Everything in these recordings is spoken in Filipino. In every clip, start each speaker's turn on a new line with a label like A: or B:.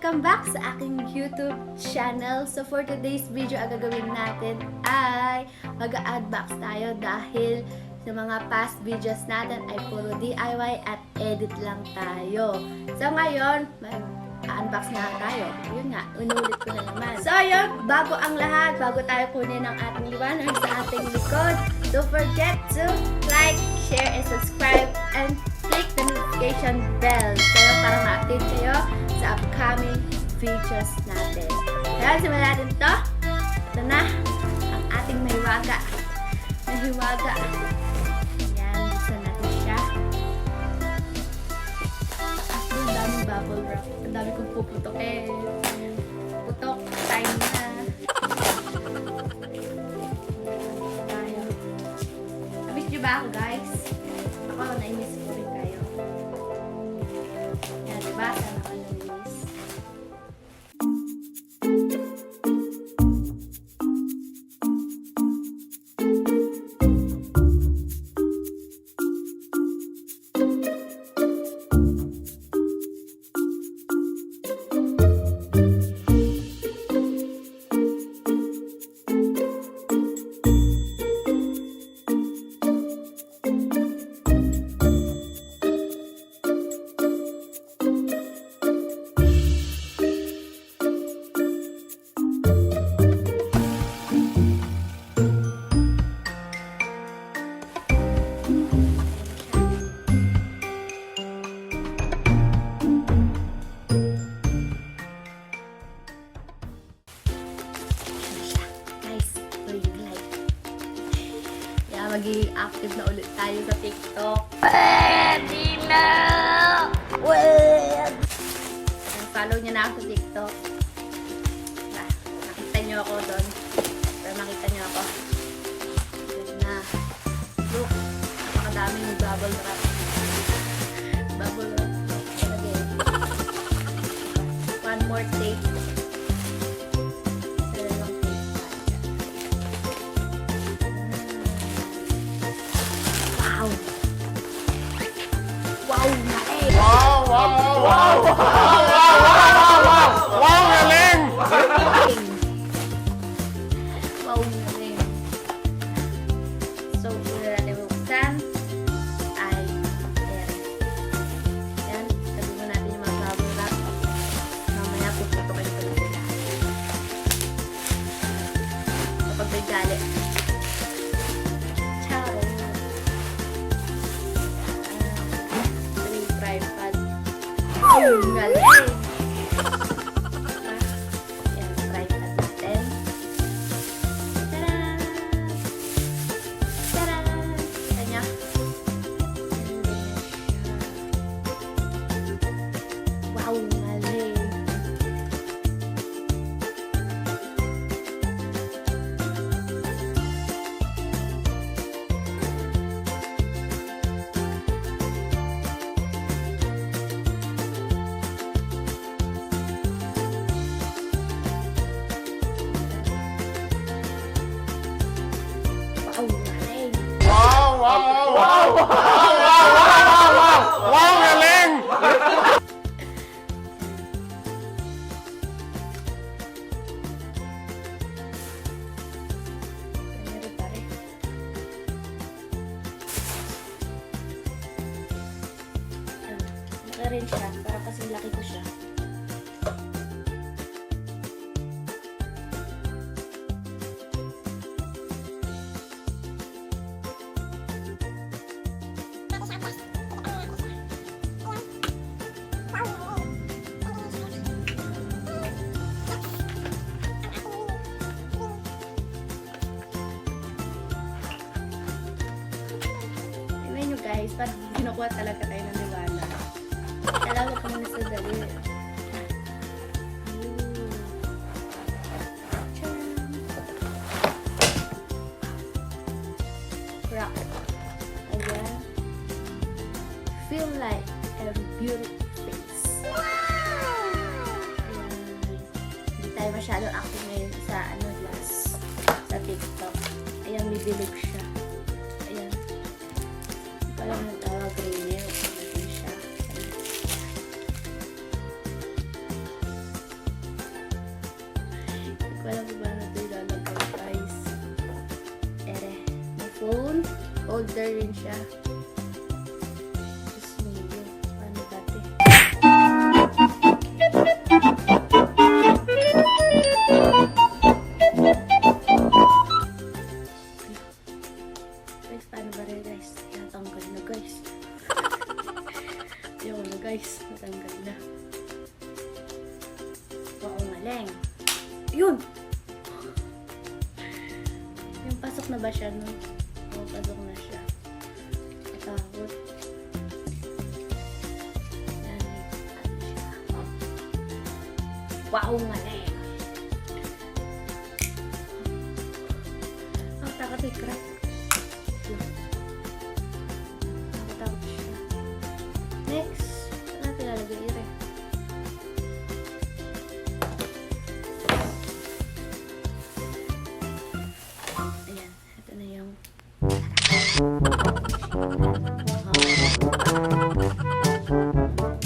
A: Welcome back sa aking YouTube channel. So for today's video, ang gagawin natin ay mag-unbox tayo dahil sa mga past videos natin ay puro DIY at edit lang tayo. So ngayon, mag-unbox na tayo. Yun nga, unulit ko na naman. So yun, bago ang lahat, bago tayo kunin ang ating liwanag sa ating likod, don't forget to like, share, and subscribe, and click the notification bell para ma-update kayo sa upcoming videos natin. Kaya simulan natin to. Ito na ang ating mahiwaga. Mahiwaga. Ayan, gusto natin siya. Ang daming bubble wrap. Ang dami kong puputok eh. Putok. Time na. Tayo. Namiss nyo ba ako, guys? Ako, na-miss ko rin kayo. Yan, diba? Sana ako na-miss. Magiging active na ulit tayo sa TikTok. Pwede na! Follow niyo na ako sa TikTok. Nakita niyo ako doon. Pero makita niyo ako. Pwede na. Look, napakadaming bubble wrap. Bubble wrap. Okay. One more tape.
B: Wow, Ghelyn!
A: Wow, galing. So, una natin buksan ay yan. Sabi mo natin yung mga bubble wrap. Mamaya puputokin ko na sila. Kapag may galit. Ciao! Tripod. Oh, galing! Yan, tripod natin. Tara! Tara! Kanya. Wow, galing!
B: Wow, Ghelyn!
A: Meron pa rin. Naka rin siya. Para kasi laki ko siya. Guys, pag kinukuha talaga tayo ng liwanag, kailangan ko muna sa dali. Rock. Ayan. Feel like a beautiful face. Ayan. Hindi tayo masyado active ngayon sa sa TikTok. Ayan, may bilog siya. Ayan. Parang green siya. alam kung paano ito ilalagay, guys. May phone. Holder rin siya. Diyos mio. Paano dati? Guys, paano ba rin, guys? Natanggal na, guys. Yung na, guys. Natanggal na. Galing. Yun! Yung pasok na ba siya, no? Oo, pasok na siya. Matakot. Yan. Ano siya? Wow, galing! Ang takot ay crack. Yun. Nakatakot siya. Next. Saan natin lalagay ire?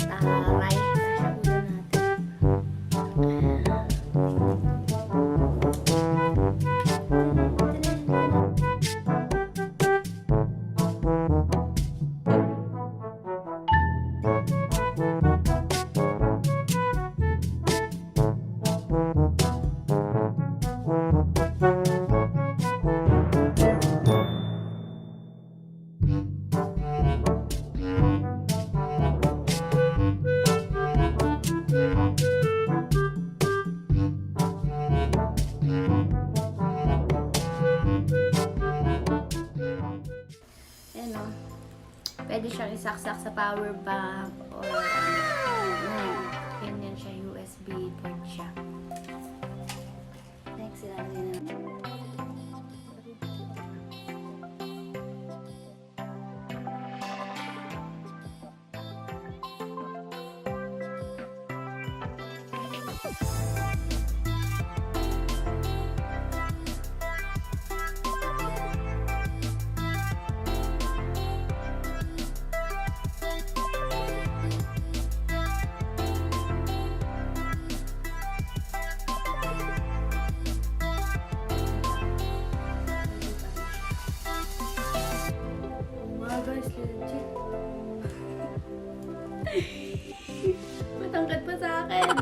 A: Taray. Pwede siyang isaksak sa power bank or ganyan siya, USB port siya. Next, ilalagay na. Guys, legit. Matangkad pa sa akin.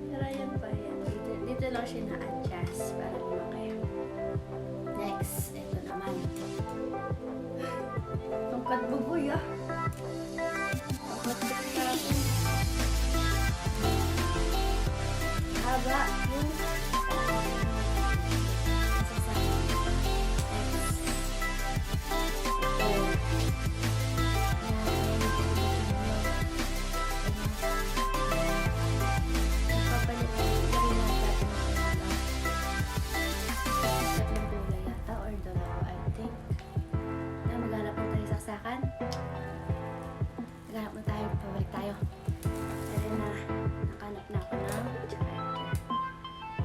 A: Pero yan pa yan. Dito lang siya na-adjust para lumaki. Next, ito naman. Tangkad buboy ah. Tangkad sa akin. Haba yung naghanap na tayo, pabalik tayo. Pero nakanap na ako ng charger.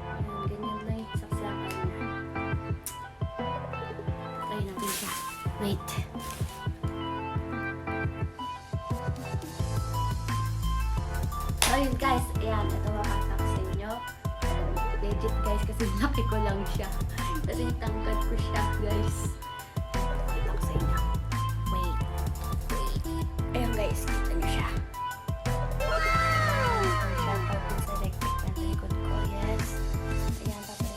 A: Ayan, ganyan lang yung saksakan niya. Try natin siya. Wait. So yun guys, ayan, ito makasak sa inyo. Legit guys, kasi laki ko lang siya. Kasi tangkad ko siya guys. Ito ko sa inyo. Ayan guys, kita nyo siya. Ayan siya, tapos sa electric na sa likod ko, yes. Ayan, tapos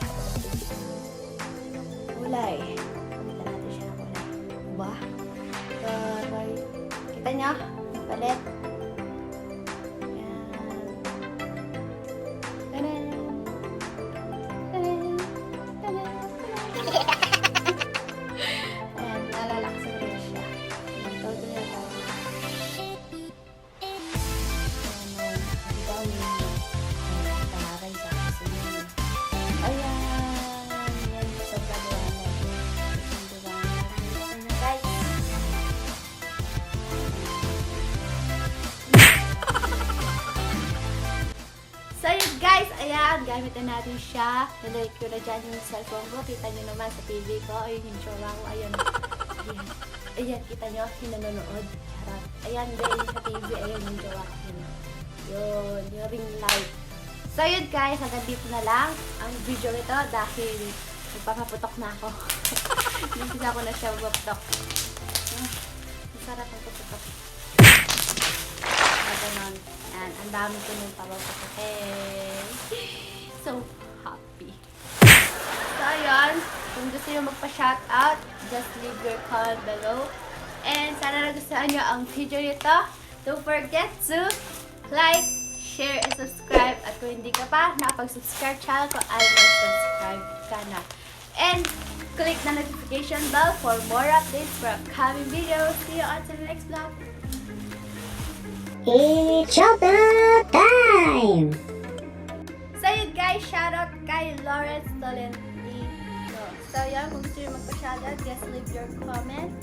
A: kulay. Kumita natin siya ng kulay. Ba? Taray. Kita nyo? Palit. Ayan. Tanan. Tanan. Tanan. Ayan, nalalakas na rin siya. Ito na tayo. So yun guys, ayan, gamitin natin siya. Nalagay ko na dyan yung cellphone ko. Kita nyo naman sa TV ko. Ayun yung jowa ko. Ayan. Ayan. Ayan, kita nyo, yung nanonood. Charot. Ayan, guys, sa TV. Ayan yung jowa ko. Yun, yung ring light. So yun guys, hanggang dito na lang ang video ito dahil magpapaputok na ako. Hindi ako na siya magpaputok. Masarap ang puputok. Ganon. Yan, ang dami ko nung papaputokin. So happy. So ayun, kung gusto nyo magpa-shoutout, just leave your comment below. And sana nagustuhan nyo ang video nito. Don't forget to like, share, and subscribe. At kung hindi ka pa nakapag-subscribe channel ko, always subscribe ka na. And click the notification bell for more updates for upcoming videos. See you on to the next vlog.
C: It's showtime time!
A: So yun guys, shoutout kay Lawrence Tolentino. So yun, kung gusto nyo magpa-shoutout, just leave your comment.